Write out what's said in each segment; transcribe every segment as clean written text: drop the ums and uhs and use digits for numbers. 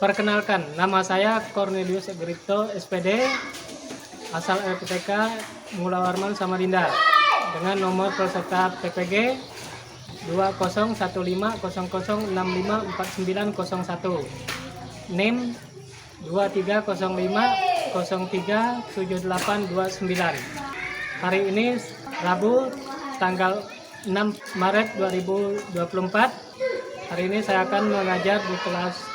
Perkenalkan, nama saya Cornelius Egrito, SPD, asal LPTK Mula Warman Samarinda, dengan nomor peserta PPG 201500654901, NIM 2305037829. Hari ini Rabu tanggal 6 Maret 2024. Hari ini saya akan mengajar di kelas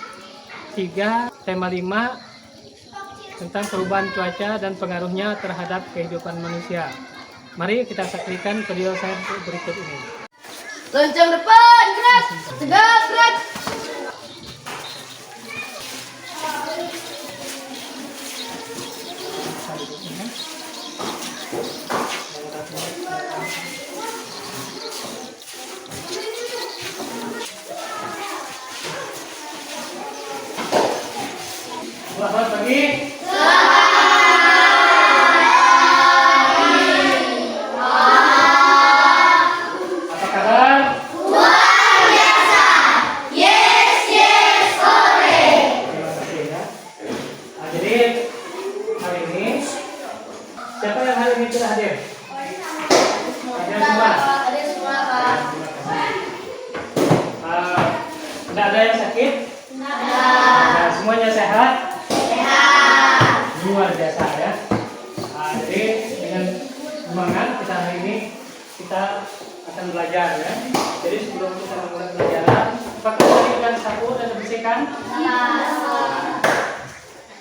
3 tema 5 tentang perubahan cuaca dan pengaruhnya terhadap kehidupan manusia. Mari kita saksikan video saya berikut ini. Lonceng depan, gerak, tegak, gerak. Selamat pagi. Apa kabar? Luar biasa. Yes, yes, sore. Terima kasih ya. Nah, jadi hari ini siapa yang hari ini tidak hadir? Hadir semua. Ada semua, Pak. Tidak ada yang sakit? Ada. Nah, semuanya sehat? Sehat. Luar biasa ya. Nah, jadi dengan semangat kita hari ini kita akan belajar ya. Jadi sebelum kita memulai pelajaran, apakah tadi kita sapu dan bersihkan? Nah,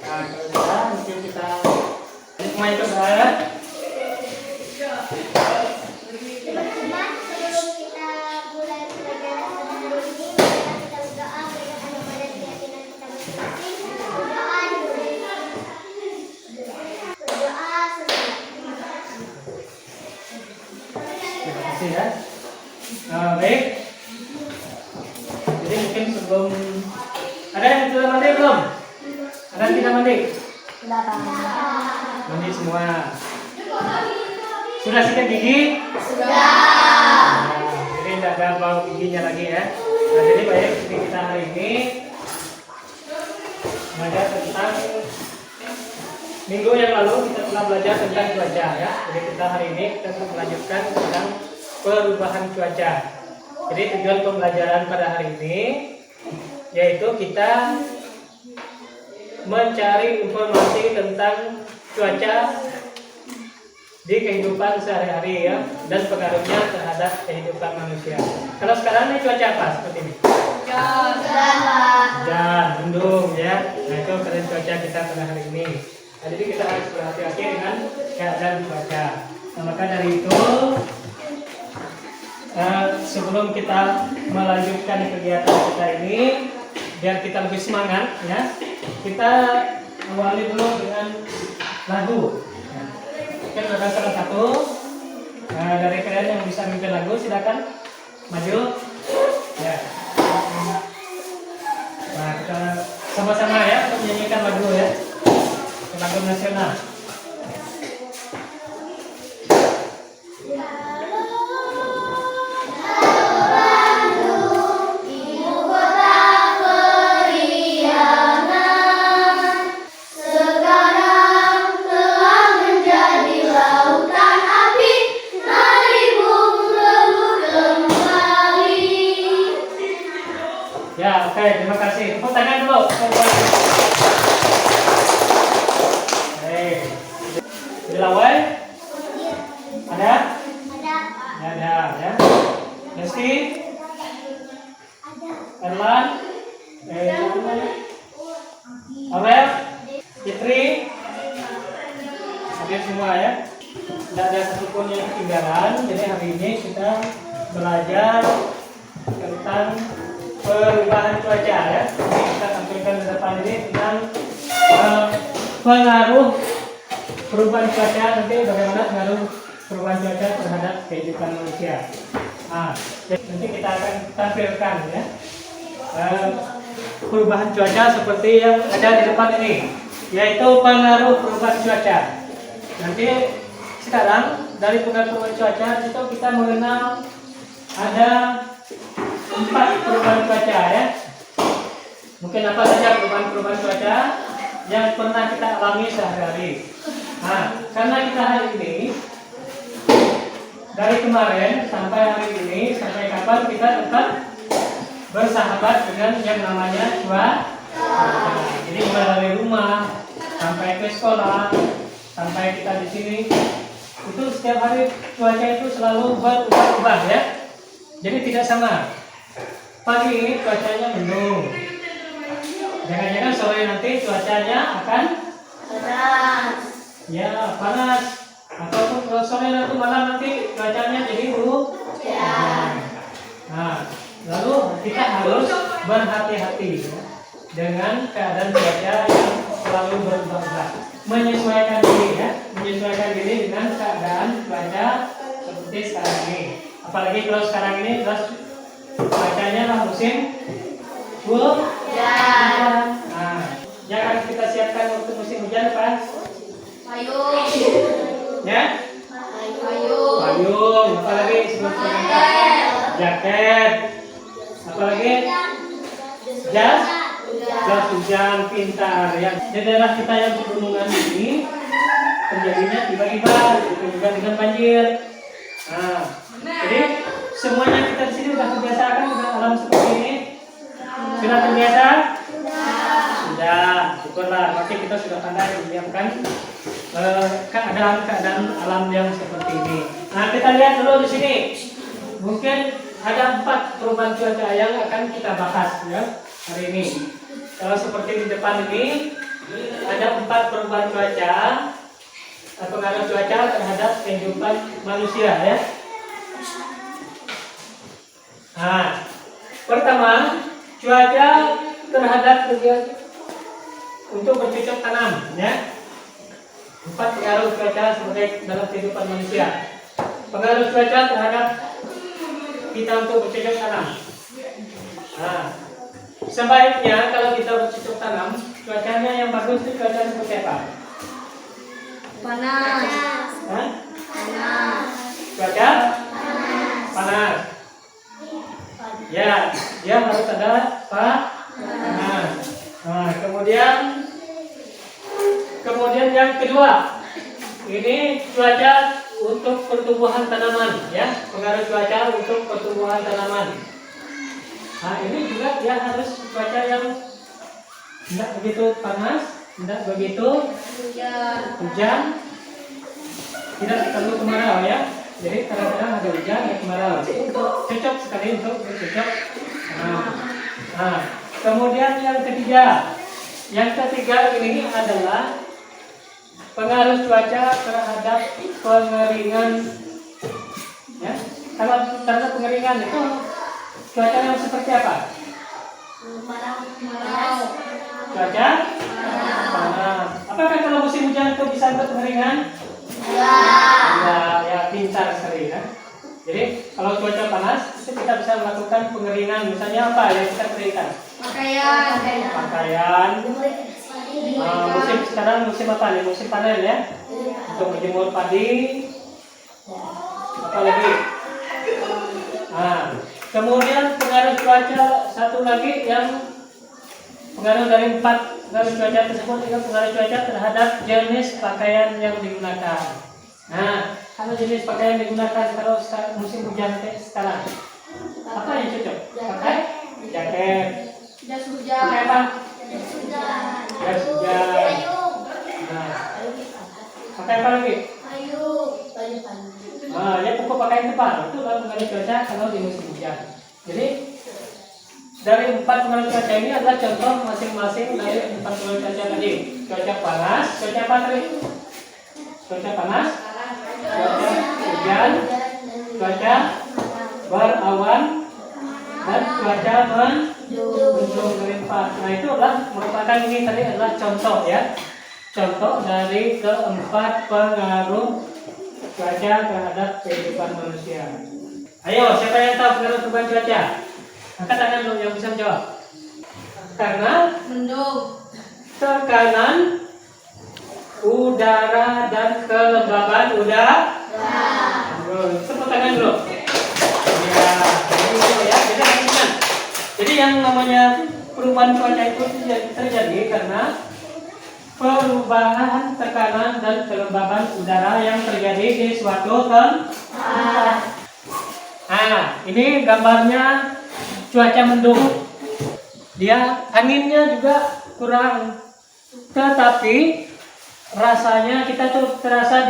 kalau sudah mungkin kita semua ikut saya. Teman-teman, sebelum kita mulai pelajaran hari ini, kita berdoa berikan pada keyakinan kita masing-masing. Berdoa dulu. Berdoa sesuai. Terima kasih ya. Baik. Jadi mungkin sebelum ada yang sudah mandi belum? Ada yang tidak mandi? Mandi semua. Sudah sikat gigi? Sudah. Nah, jadi tidak ada bau giginya lagi ya. Nah, jadi baik, jadi kita hari ini belajar tentang minggu yang lalu kita telah belajar tentang cuaca ya. Jadi kita hari ini kita akan melanjutkan tentang perubahan cuaca. Jadi tujuan pembelajaran pada hari ini yaitu kita mencari informasi tentang cuaca di kehidupan sehari-hari ya, dan pengaruhnya terhadap kehidupan manusia. Kalau sekarang ini cuaca apa seperti ini? Hujan, mendung ya. Nah itu keadaan cuaca kita pada hari ini. Nah, jadi kita harus berhati-hati dengan keadaan cuaca. Nah, maka dari itu sebelum kita melanjutkan kegiatan kita ini, biar kita lebih semangat ya, kita awali dulu dengan lagu. Mungkin ada salah satu dari kalian yang bisa memimpin lagu, silakan maju. Ya. Nah, kita sama-sama ya untuk menyanyikan lagu ya, lagu nasional. Ya, oke, terima kasih. Tepuk tangan dulu. Dilawai? Ada? Ada, ya. Lesti? Erlan? Aurel? Fitri? Hadir semua ya. Tidak ada satupun yang ketinggalan. Jadi hari ini kita belajar tentang perubahan cuaca ya. Ini kita tampilkan di depan ini tentang pengaruh perubahan cuaca, nanti bagaimana pengaruh perubahan cuaca terhadap kehidupan manusia. Nah, nanti kita akan tampilkan ya perubahan cuaca seperti yang ada di depan ini, yaitu pengaruh perubahan cuaca. Nanti sekarang dari pengaruh perubahan cuaca itu kita mengenal ada 4 perubahan cuaca ya. Mungkin apa saja perubahan-perubahan cuaca yang pernah kita alami sehari-hari. Nah, karena kita hari ini dari kemarin sampai hari ini sampai kapan kita tetap bersahabat dengan yang namanya cuaca. Jadi mulai dari rumah sampai ke sekolah sampai kita di sini itu setiap hari cuaca itu selalu berubah-ubah ya. Jadi tidak sama. Pagi ini cuacanya mendung. Jangan-jangan sore nanti cuacanya akan Panas. ya panas. Ataupun kalau sore nanti malam nanti cuacanya jadi hujan. Nah, lalu kita harus berhati-hati ya, dengan keadaan cuaca yang selalu berubah-ubah. Menyesuaikan diri ya, menyesuaikan diri dengan keadaan cuaca seperti sekarang ini. Apalagi kalau sekarang ini cuacanya lah musim hujan. Nah, yang harus kita siapkan waktu musim hujan apa? Payung. Ya? Payung. Payung, apalagi sebelum berangkat? Jaket. Apalagi? Jas hujan, pintar ya. Di daerah kita yang pegunungan ini terjadinya tiba-tiba itu juga dengan banjir. Nah, jadi semuanya kita di sini sudah terbiasakan dengan alam seperti ini. Sudah terbiasa? Sudah, syukurlah. Berarti kita sudah pandai menyiapkan keadaan alam yang seperti ini. Nah, kita lihat dulu di sini. Mungkin ada 4 perubahan cuaca yang akan kita bahas ya hari ini. Kalau seperti di depan ini ada 4 perubahan cuaca, pengaruh cuaca terhadap kehidupan manusia ya. Nah, pertama cuaca terhadap untuk bercocok tanam ya. 4 pengaruh cuaca sebagai dalam kehidupan manusia. Pengaruh cuaca terhadap kita untuk bercocok tanam. Nah, sebaiknya kalau kita bercocok tanam, cuacanya yang bagus itu cuaca seperti apa? Panas. Hah? Panas. Cuaca? Panas. Ya, dia harus ada panas. Nah, kemudian yang kedua, ini cuaca untuk pertumbuhan tanaman, ya, pengaruh cuaca untuk pertumbuhan tanaman. Nah, ini juga dia harus cuaca yang tidak begitu panas, tidak begitu hujan, tidak terlalu kemarau ya. Jadi kadang-kadang ada hujan, ada kemarau. Cocok sekali untuk bercocok. Nah, kemudian yang ketiga ini adalah pengaruh cuaca terhadap pengeringan. Ya, kalau terhadap pengeringan itu cuaca yang seperti apa? Kemarau. Cuaca panas. Apakah kalau musim hujan itu bisa untuk pengeringan? Ya, pintar sekali ya. Jadi kalau cuaca panas itu kita bisa melakukan pengeringan. Misalnya apa yang kita keringkan? Pakaian. Musim sekarang musim apa nih? Musim panen ya. Untuk menjemur padi. Apa lagi? Nah, kemudian pengaruh cuaca satu lagi yang pengaruh dari 4 pengaruh cuaca tersebut itu pengaruh cuaca terhadap jenis pakaian yang digunakan. Nah, kalau jenis pakaian yang digunakan kalau musim hujan kayak sekarang, apa yang cocok? Pakai jaket. Jas hujan. Pakai apa? Jas hujan. Nah, pakai apa lagi? Nah, ya pokok pakaian tebal itu adalah pengaruh cuaca kalau di musim hujan. Jadi dari 4 pengaruh cuaca ini adalah contoh masing-masing dari 4 pengaruh cuaca tadi. Cuaca panas, cuaca apa tadi? Cuaca panas, cuaca hujan, cuaca berawan, dan cuaca mendung melimpah. Nah, itu adalah merupakan ini tadi adalah contoh ya. Contoh dari keempat pengaruh cuaca terhadap kehidupan manusia. Ayo, siapa yang tahu pengaruh perubahan cuaca? Angkat tangan dulu yang bisa menjawab. Karena Mendung. tekanan udara dan kelembaban udara. Tepuk tangan dulu. Ya, ini ya. Jadi yang namanya perubahan cuaca itu terjadi karena perubahan tekanan dan kelembaban udara yang terjadi di suatu tempat. Nah, ini gambarnya cuaca mendung. Dia anginnya juga kurang, tetapi rasanya kita tuh terasa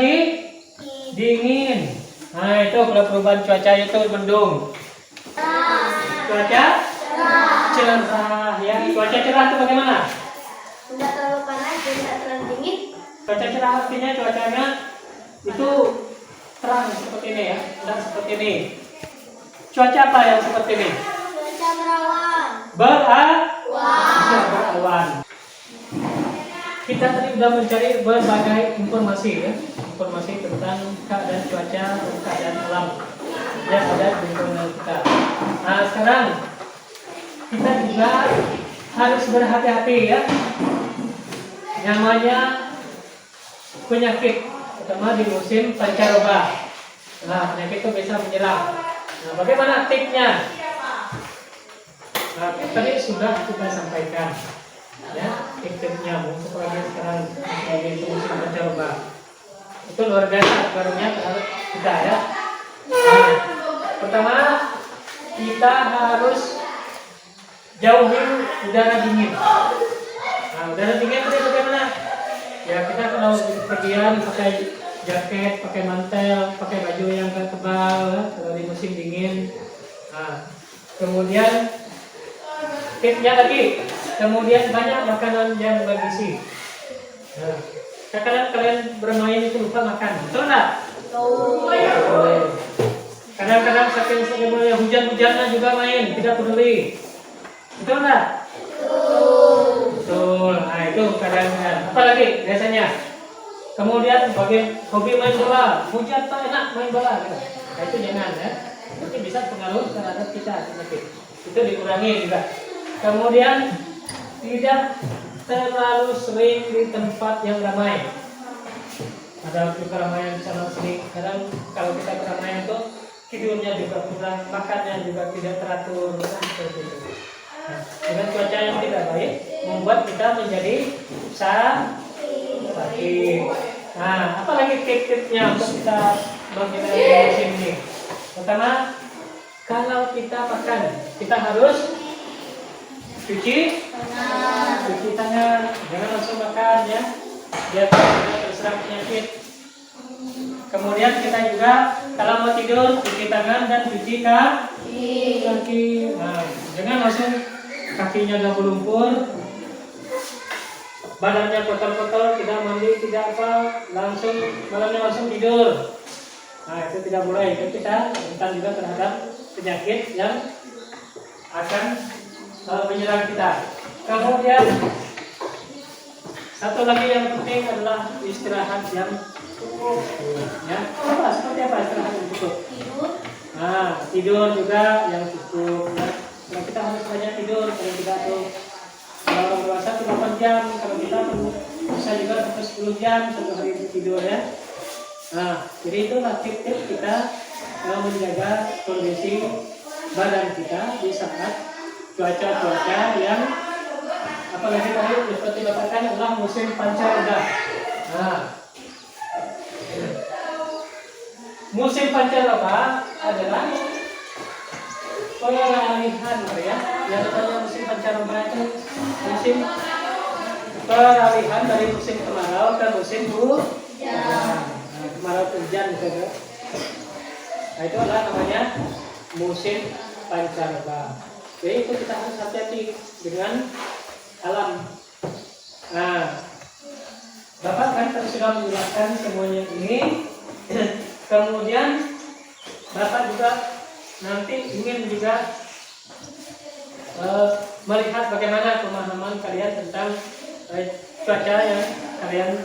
dingin. Nah, itu kalau perubahan cuaca itu mendung. Cuaca cerah ya. Cuaca cerah itu bagaimana? Tidak terlalu panas dan tidak terlalu dingin. Cuaca cerah artinya cuacanya itu terang seperti ini ya, dan seperti ini. Cuaca apa yang seperti ini? Cuaca berawan. Berawan. Kita tadi sudah mencari berbagai informasi ya, informasi tentang keadaan cuaca dan keadaan alam yang ada di lingkungan kita. Nah, sekarang kita juga harus berhati-hati ya. Namanya penyakit, terutama di musim pancaroba. Nah, penyakit itu bisa menyerang. Nah, bagaimana tipsnya? Nah, tadi sudah kita sampaikan ya, tips-tipsnya apalagi sekarang di musim pancaroba. Itu luar biasa barunya terhadap kita ya. Nah, pertama kita harus jauhi udara dingin. Nah, udara dingin itu bagaimana? Ya, kita kalau pergian pakai jaket, pakai mantel, pakai baju yang tebal ya, kalau di musim dingin. Nah, kemudian tipsnya lagi, kemudian banyak makanan yang bergizi. Nah, kadang kalian bermain itu lupa makan, betul nggak? Betul. Kadang-kadang saking hujan-hujannya juga main, tidak peduli, betul nggak? Betul. Nah, itu kadang-kadang. Apa lagi biasanya? Kemudian bagi hobi main bola, hujan tak enak main bola gitu. Nah, itu jangan ya. Nanti bisa pengaruh terhadap kita penyakit. Itu dikurangi juga. Kemudian tidak terlalu sering di tempat yang ramai. Ada keramaian di sana sini. Kadang kalau kita keramaian itu tidurnya juga kurang, makannya juga tidak teratur, seperti itu. Nah, dengan cuaca yang tidak baik membuat kita menjadi sakit. Nah, apalagi tips-tipsnya untuk kita menghindari musim ini? Pertama, kalau kita makan, kita harus cuci tangan, jangan langsung makan ya, biar tidak terserang penyakit. Kemudian kita juga kalau mau tidur cuci tangan dan cuci kaki. Nah, jangan langsung kakinya udah berlumpur, badannya kotor-kotor, tidak mandi, tidak apa, malamnya langsung tidur. Nah, itu tidak boleh. Itu kita rentan juga terhadap penyakit yang akan menyerang kita. Kemudian satu lagi yang penting adalah istirahat yang cukup. Ya, seperti apa istirahat yang cukup? Nah, tidur juga yang cukup. Ya. Kalau kita harus banyak tidur, kalau tidak tuh kalau orang dewasa itu 8 jam, kalau kita bisa juga sampai 10 jam satu hari itu tidur ya. Nah, jadi itulah tips-tips kita menjaga kondisi badan kita di saat cuaca-cuaca yang apalagi tadi seperti katakan adalah musim pancaroba. Nah, musim pancaroba adalah peralihan ya. Yang namanya musim pancaroba itu musim peralihan dari musim kemarau ke musim hujan. Kemarau hujan gitu. Nah, itu adalah namanya musim pancaroba. Jadi itu kita harus hati-hati dengan alam. Nah, Bapak kan sudah menjelaskan semuanya ini. Kemudian Bapak juga nanti ingin juga melihat bagaimana pemahaman kalian tentang cuaca yang kalian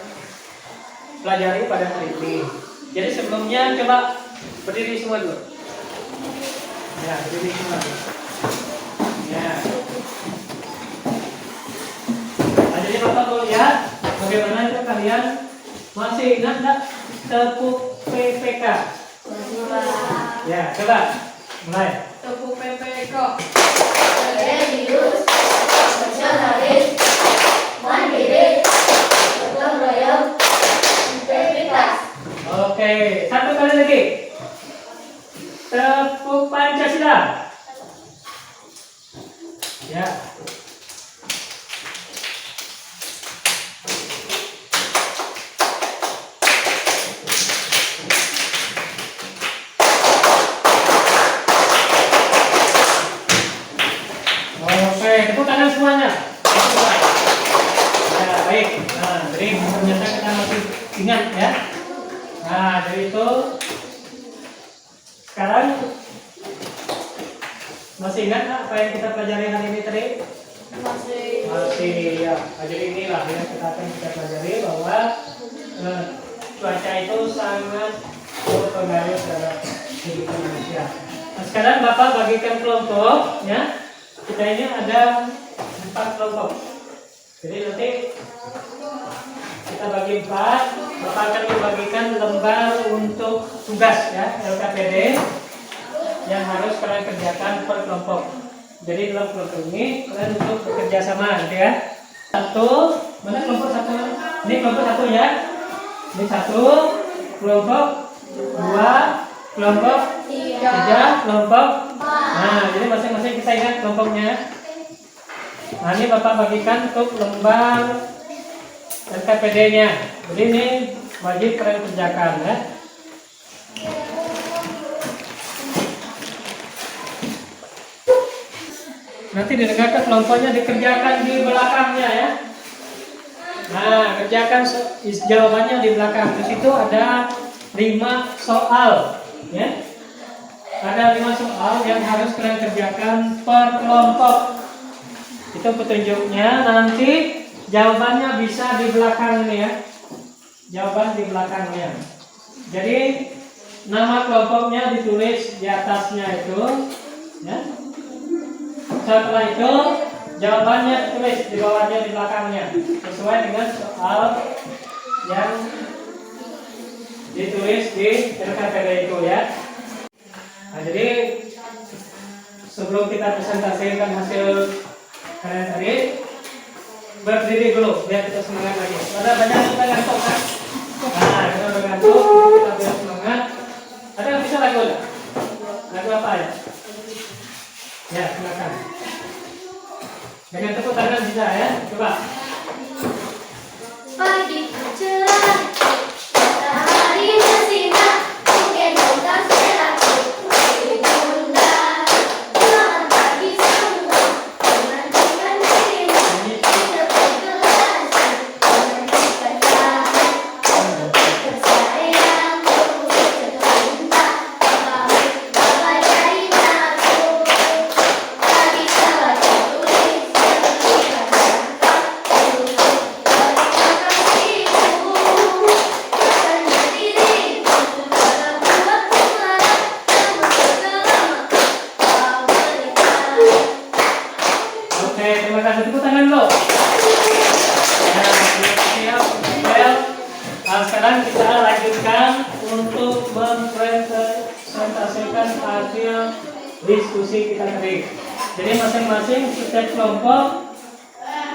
pelajari pada hari ini. Jadi sebelumnya coba berdiri semua dulu. Ya, berdiri semua dulu. Ya. Nah, jadi Bapak mau lihat bagaimana itu kalian masih ingat nggak tepuk PPK? Ya, coba mulai. Tepuk PPK. Serius. solidaris, mandiri, gotong royong, integritas. Oke, satu kali lagi. Tepuk Pancasila. Ya. Oke, tepuk tangan semuanya. Ya, baik. Nah, jadi ternyata kita masih ingat ya. Nah, dari itu sekarang masih ingat nggak apa yang kita pelajari hari ini tadi? Masih ya. Nah, jadi inilah yang kita pelajari bahwa cuaca itu sangat berpengaruh terhadap kehidupan manusia. Nah, sekarang Bapak bagikan kelompok ya. Kita ini ada 4 kelompok. Jadi nanti kita bagi 4. Bapak akan membagikan lembar untuk tugas ya LKPD yang harus kalian kerjakan per kelompok. Jadi dalam kelompok ini kalian untuk bekerja sama gitu ya. Satu, mana kelompok satu? Ini kelompok satu ya. Ini satu kelompok, 2 kelompok, 3 kelompok. Nah, jadi masing-masing kita ingat kelompoknya. Nah, ini Bapak bagikan untuk lembar LKPD-nya. Jadi ini wajib kalian kerjakan ya. Nanti didengarkan kelompoknya dikerjakan di belakangnya ya. Nah, kerjakan jawabannya di belakang. Di situ ada 5 soal ya. Ada 5 soal yang harus kalian kerjakan per kelompok. Itu petunjuknya, nanti jawabannya bisa di belakang ini ya. Jawaban di belakangnya. Jadi nama kelompoknya ditulis di atasnya itu ya. Setelah itu jawabannya ditulis di bawahnya di belakangnya sesuai dengan soal yang ditulis di LKPD itu ya. Nah, jadi sebelum kita presentasikan hasil kalian tadi, berdiri dulu biar kita semangat lagi. Ada banyak kita ngantuk kan? Nah, kita udah ngantuk, kita biar semangat. Ada yang bisa lagu enggak? Lagu apa ya? Ya, silakan. Dengan tepuk tangan bisa ya, coba. Pagi cerah, matahari bersinar, mungkin bukan selaku ibunda. Selamat pagi semua, menantikan dirimu, hidup berkelanjutan, menantikan kamu, bersayang, terus tercinta, pamit bagai dari aku. Pagi cerah tertulis, terlihat Oke, terima kasih. Tepuk tangan dulu. Nah, siap. Well, sekarang kita lanjutkan untuk mempresentasikan hasil diskusi kita tadi. Jadi masing-masing setiap kelompok.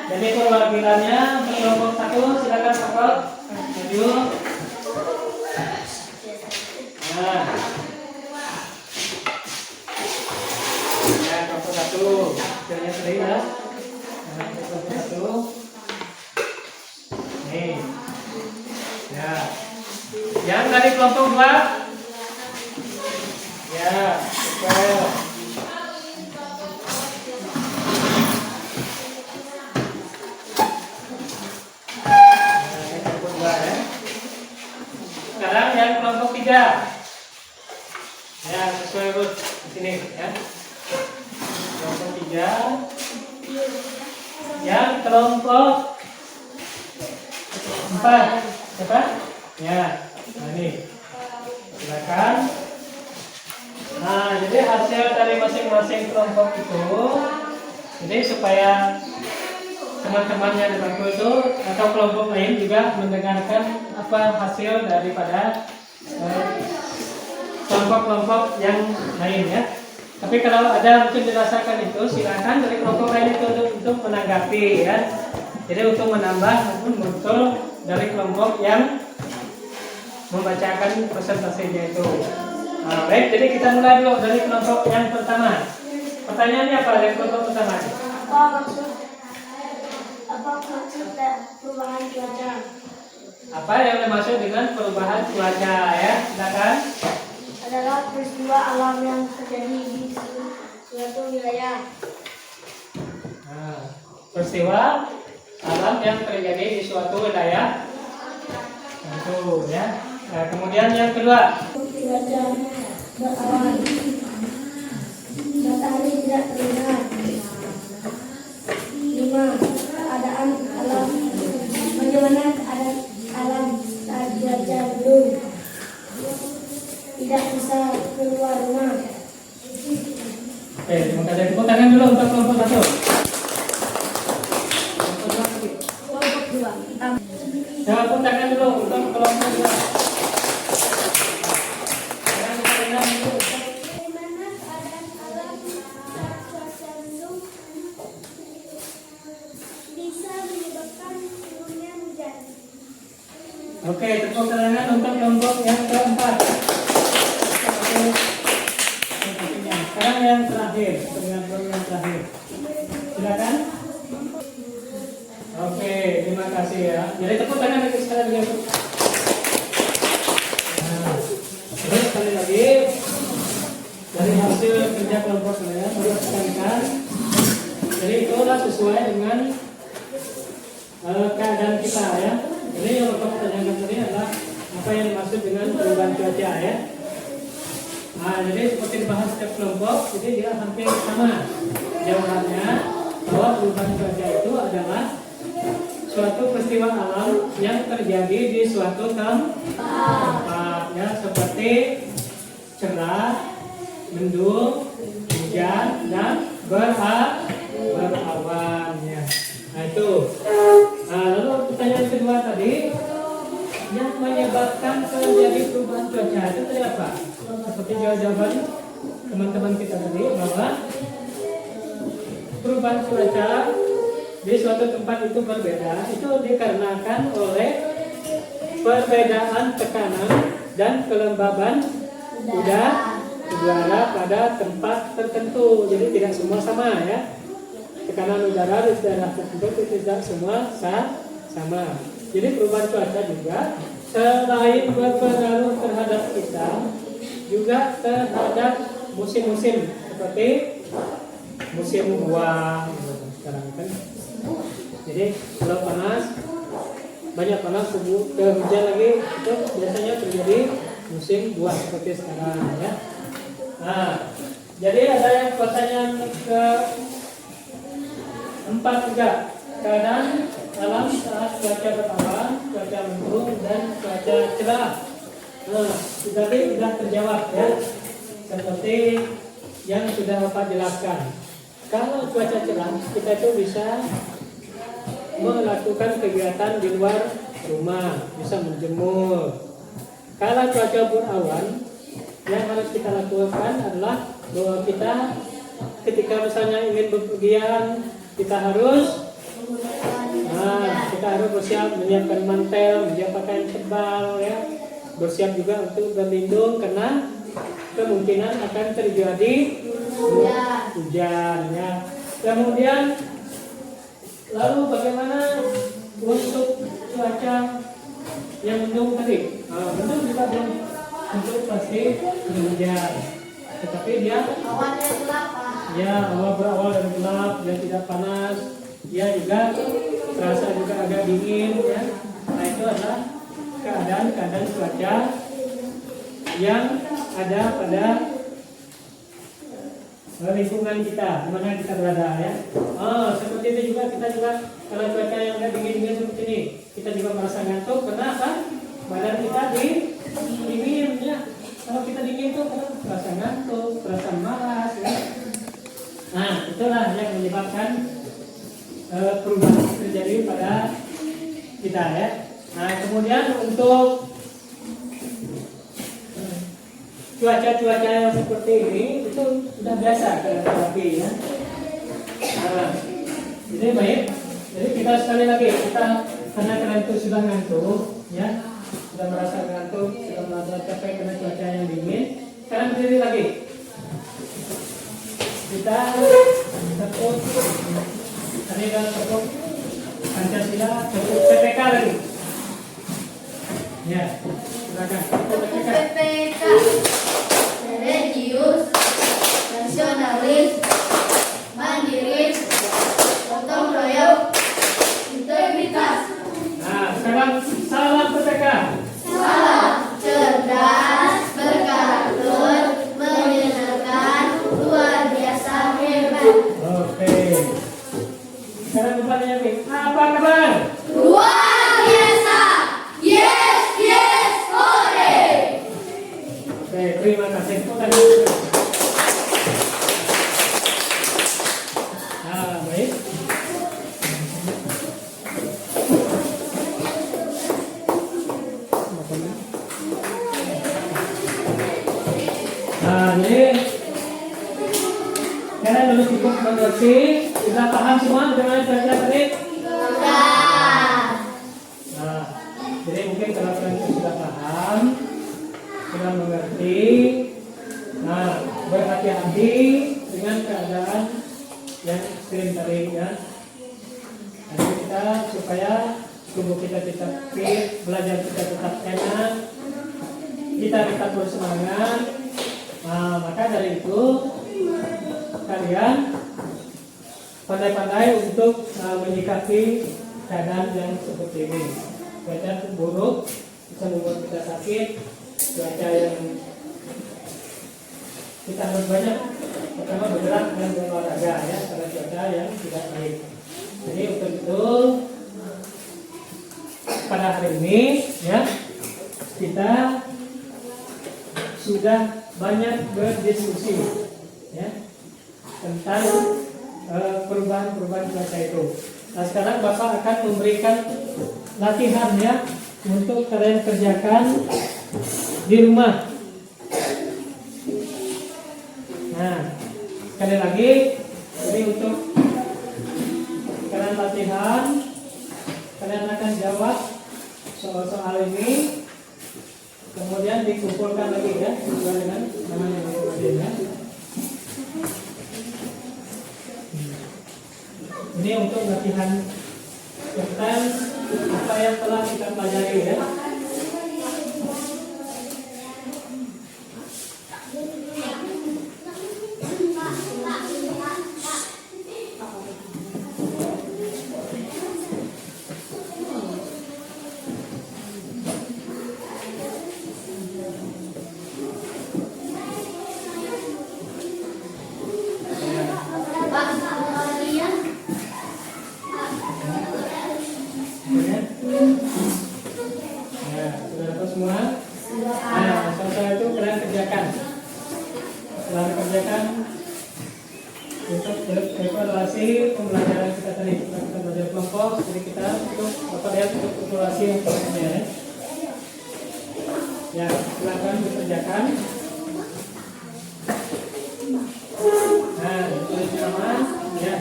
Jadi perwakilannya kelompok 1 silakan Pak. Maju. Nah. Ya, kelompok 1. Jangan sedih ya. Nah, kelompok 1. Nih. Ya. Yang dari kelompok 2. Ya, super. Sekarang yang kelompok 3. Ya, sesuai Ruth di sini ya. Kelompok 3. Yang kelompok 4. Siapa? Ya, nah ini. Silakan. Nah, jadi hasil dari masing-masing kelompok itu, jadi supaya teman-teman yang di bangku itu atau kelompok lain juga mendengarkan apa hasil daripada kelompok-kelompok yang lain ya. Tapi kalau ada mungkin dirasakan itu, silakan dari kelompok lain itu untuk menanggapi ya. Jadi untuk menambah maupun betul dari kelompok yang membacakan presentasinya itu. Nah, baik, jadi kita mulai dulu dari kelompok yang pertama. Pertanyaannya apa dari kelompok pertama? Apa maksud perubahan cuaca? Apa yang dimaksud dengan perubahan cuaca ya? Silakan. Adalah peristiwa alam yang terjadi di suatu wilayah. Nah, peristiwa alam yang terjadi di suatu wilayah. Itu ya. Nah, kemudian yang kedua. Cuaca berawan. Matahari tidak terlihat. 5. Keadaan alam. Bagaimana keadaan alam saat cuaca mendung? Tidak bisa keluar rumah. Oke, terima kasih. Tepuk tangan dulu untuk kelompok satu. Kelompok 2. Tepuk tangan dulu untuk kelompok dua. Bagaimana keadaan alam saat cuaca mendung? Bisa menyebabkan turunnya hujan. Oke, tepuk tangan untuk kelompok yang keempat. Sekarang yang terakhir, kelompok yang terakhir. Silakan. Oke, terima kasih ya. Jadi tepuk tangan lagi sekali lagi. Nah, terus sekali lagi dari hasil kerja kelompok saya perlu tekankan. Jadi itulah sesuai dengan keadaan kita ya. Jadi yang bapak tanyakan tadi adalah apa yang dimaksud dengan perubahan cuaca ya. Nah, jadi seperti dibahas setiap kelompok, jadi dia hampir sama jawabannya bahwa perubahan cuaca itu adalah suatu peristiwa alam yang terjadi di suatu tempat ya, seperti cerah, mendung, hujan, dan berawan ya. Nah itu. Nah, lalu pertanyaan kedua tadi, yang menyebabkan terjadi perubahan cuaca itu tadi apa? Seperti jawaban teman-teman kita tadi bahwa perubahan cuaca di suatu tempat itu berbeda, itu dikarenakan oleh perbedaan tekanan dan kelembaban udara pada tempat tertentu. Jadi tidak semua sama ya. Tekanan udara di daerah tertentu tidak semua sama. Jadi perubahan cuaca juga selain berpengaruh terhadap kita, juga terhadap musim-musim seperti musim buah sekarang kan. Jadi kalau panas, banyak panas ke hujan lagi, itu biasanya terjadi musim buah seperti sekarang ya. Nah, jadi ada yang pertanyaan ke 4 juga, keadaan alam saat cuaca berawan, cuaca mendung, dan cuaca cerah. Nah, tadi sudah terjawab ya, seperti yang sudah Bapak jelaskan. Kalau cuaca cerah, kita itu bisa melakukan kegiatan di luar rumah, bisa menjemur. Kalau cuaca berawan, yang harus kita lakukan adalah bahwa kita ketika misalnya ingin bepergian, kita harus bersiap menyiapkan mantel, menyiapkan pakaian tebal ya, bersiap juga untuk berlindung karena kemungkinan akan terjadi hujan ya. Kemudian lalu bagaimana untuk cuaca yang mendung tadi? Mendung juga belum tentu pasti hujan, tetapi dia Awannya gelap, ya berawal dari gelap, dia tidak panas, dia juga terasa juga agak dingin ya. Nah itu adalah keadaan cuaca yang ada pada lingkungan kita, di mana kita berada ya. Seperti itu juga kita juga kalau cuaca yang agak dingin seperti ini, kita juga merasa ngantuk. Kenapa? Badan kita dingin ya. Kalau kita dingin tuh terasa ngantuk, terasa malas ya. Nah itulah yang menyebabkan perubahan terjadi pada kita ya. Nah kemudian untuk cuaca-cuaca yang seperti ini itu sudah biasa terapi ya. Nah, ini baik. Jadi kita sekali lagi karena kalian itu sudah ngantuk ya, sudah merasa ngantuk, sudah merasa capek karena cuaca yang dingin. Sekarang berdiri lagi. Kita tepuk. Tadi kan tepuk Pancasila, tepuk PPK lagi. Ya, silakan. PPK religius, nasionalis, mandiri, gotong royong, integritas. Nah, sekarang salam PPK. Salam cerdas, berkarakter, menyenangkan, luar biasa hebat. Oke. Sekarang depannya nih. Apa kabar? Luar biasa. Yes, yes, hore. Oke, terima kasih. Nah, baik. Nah, ini kalian dulu cukup mengerti, sudah paham semua bagaimana cara tadi? Nah, jadi mungkin kalau kalian sudah paham, sudah mengerti, nah berhati-hati dengan keadaan yang ekstrim tadi ya. Jadi kita supaya tubuh kita tetap fit, belajar kita tetap enak, kita tetap bersemangat. Nah, maka dari itu kalian pandai-pandai untuk menyikapi keadaan yang seperti ini. Cuaca buruk bisa membuat kita sakit, cuaca yang kita harus banyak pertama bergerak dan berolahraga ya, karena cuaca yang tidak baik. Jadi untuk itu pada hari ini ya kita sudah banyak berdiskusi ya tentang perubahan-perubahan cuaca itu. Nah, sekarang Bapak akan memberikan latihan ya untuk kalian kerjakan di rumah. Nah, sekali lagi ini untuk kalian latihan, kalian akan jawab soal-soal ini, kemudian dikumpulkan lagi ya sesuai dengan nama yang kemudian ya. Ini untuk latihan tentang apa yang telah kita pelajari ya. Sudah dapat semua? Nah, setelah itu kalian kerjakan. Setelah kerjakan untuk evaluasi pembelajaran kita tadi, kita belajar kelompok, jadi kita untuk lihat untuk evaluasi yang selanjutnya ya. Ya, silakan dikerjakan. Nah, tulis nama, ya.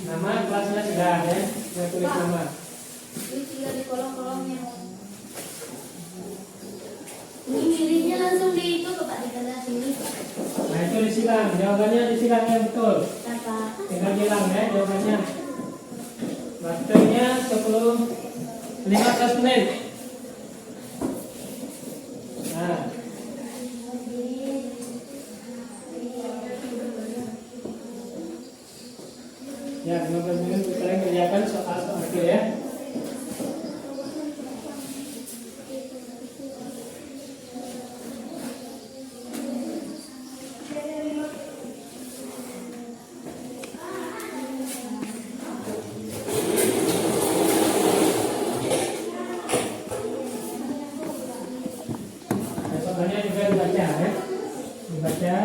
Nama kelasnya sudah ya, sudah tulis nama. Tinggal di kolom-kolomnya. Ini milihnya langsung di itu ke Pak, di sebelah sini. Nah, itu disilang, jawabannya disilang yang betul. Apa? Tinggal bilang ya jawabannya. Waktunya 15 menit. Nah. Ya, 15 menit kalian kerjakan soal-soal akhir ya. Soalnya juga dibaca ya, dibaca.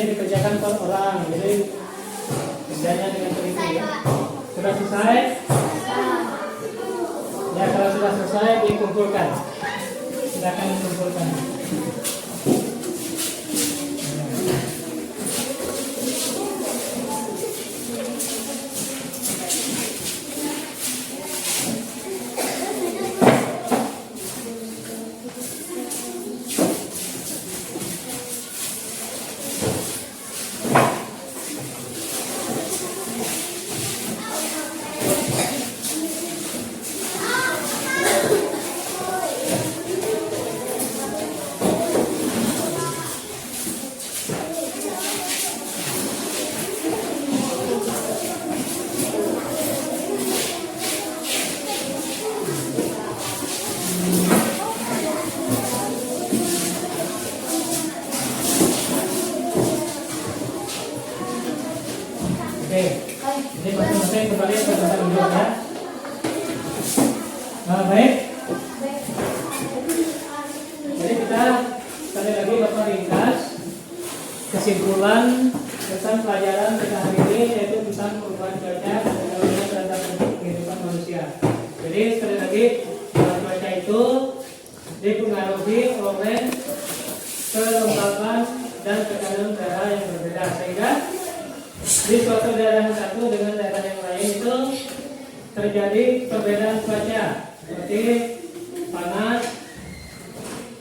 ini dikerjakan per orang, jadi kerjanya dengan teliti ya. Sudah selesai? Ya, kalau sudah selesai dikumpulkan. Silakan dikumpulkan. Oke, jadi masing-masing kembali ke tempat duduk ya. Baik. Jadi kita sekali lagi Bapak ringkas kesimpulan tentang pelajaran kita hari ini, yaitu tentang perubahan cuaca dan pengaruhnya terhadap kehidupan manusia. Jadi sekali lagi, perubahan cuaca itu dipengaruhi oleh kelembapan dan tekanan udara yang berbeda, sehingga di suatu daerah yang satu dengan daerah yang lain itu terjadi perbedaan cuaca seperti panas,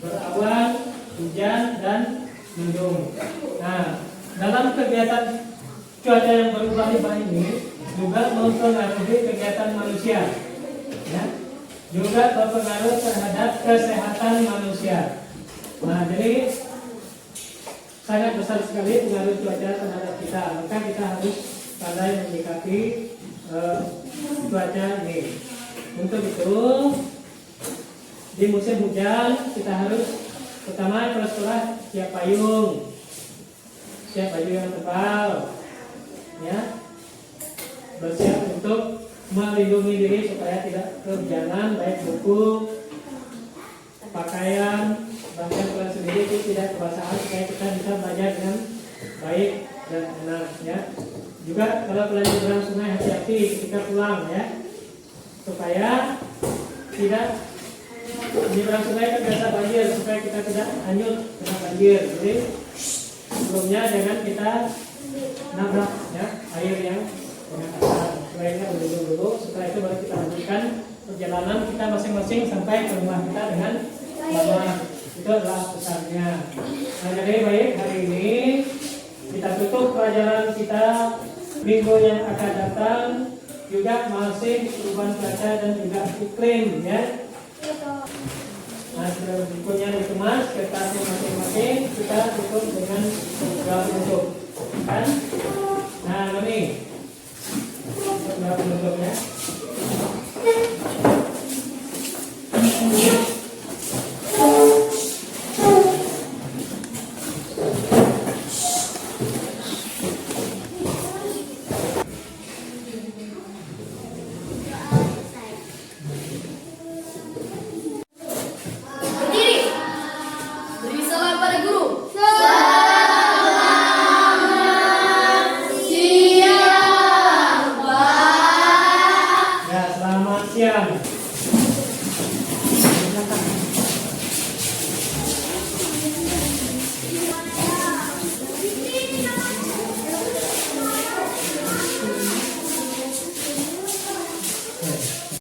berawan, hujan, dan mendung. Nah, dalam kegiatan cuaca yang berubah-ubah ini juga mempengaruhi kegiatan manusia, ya, juga berpengaruh terhadap kesehatan manusia. Nah, jadi sangat besar sekali pengaruh cuaca terhadap kita, maka kita harus pandai menyikapi cuaca ini. Untuk itu, di musim hujan kita harus pertama sekolah siap payung yang tebal, ya, bersiap untuk melindungi diri supaya tidak kehujanan, baik buku, pakaian, bahkan kalian sendiri itu tidak kebasahan, supaya kita bisa belajar dengan baik dan enak, ya. Juga kalau kalian nyebrang sungai, hati-hati ketika pulang, ya, supaya tidak nyebrang sungai kan biasa banjir, supaya kita tidak hanyut kena banjir. Jadi sebelumnya jangan kita nabrak, ya, air yang dengan kasar. Sebaiknya dulu, setelah itu baru kita lanjutkan perjalanan kita masing-masing sampai ke rumah kita dengan selamat. Itu adalah pesannya. Nah, jadi baik, hari ini kita tutup pelajaran kita minggu yang akan datang juga masih perubahan cuaca dan juga iklim, ya. Nah, sudah bukunya dikemas, kertasnya masing-masing kita tutup dengan beberapa penutup, kan? Nah, ini beberapa penutupnya. Berdiri. Beri salam pada guru. Ya, selamat siang. Silakan.